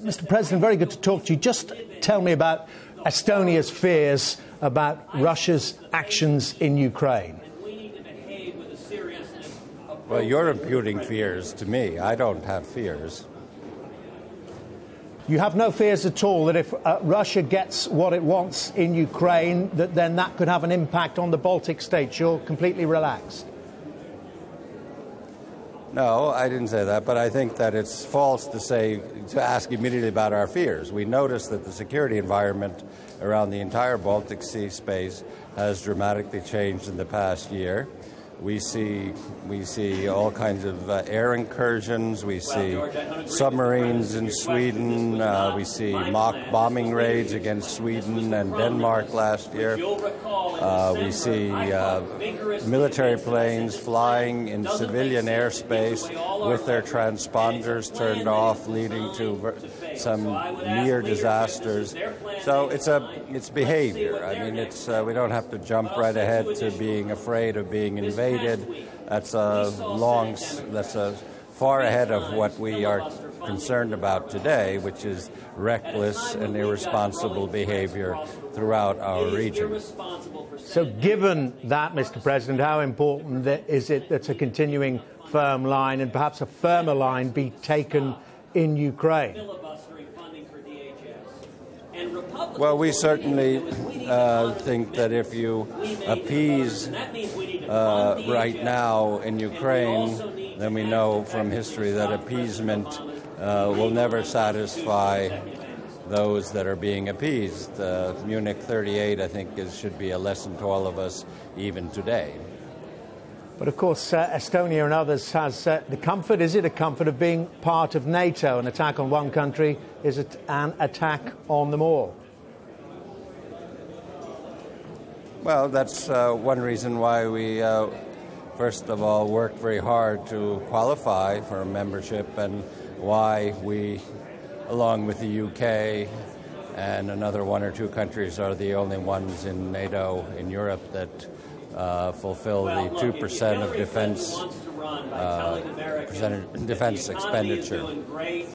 Mr. President, very good to talk to you. Just tell me about Estonia's fears about Russia's actions in Ukraine. Well, you're imputing fears to me. I don't have fears. You have no fears at all that if Russia gets what it wants in Ukraine, then that could have an impact on the Baltic states. You're completely relaxed. No, I didn't say that, but I think that it's false to ask immediately about our fears. We notice that the security environment around the entire Baltic Sea space has dramatically changed in the past year. We see all kinds of air incursions. We see submarines in Sweden. We see mock bombing raids against Sweden and Denmark last year. We see military planes flying in civilian airspace with their transponders turned off, leading to some near disasters. So it's behavior. I mean, we don't have to jump right ahead to being afraid of being invaded. That's far ahead of what we are concerned about today, which is reckless and irresponsible behavior throughout our region. So given that, Mr. President, how important is it that a continuing firm line and perhaps a firmer line be taken in Ukraine? Well, we certainly think that if you appease right now in Ukraine, then we know from history that appeasement will never satisfy those that are being appeased. Munich 38, I think, should be a lesson to all of us even today. But of course, Estonia and others has the comfort. Is it a comfort of being part of NATO? An attack on one country is an attack on them all. Well, that's one reason why we, first of all, work very hard to qualify for membership, and why we, along with the UK and another one or two countries, are the only ones in NATO in Europe that fulfill the 2% of defense expenditure.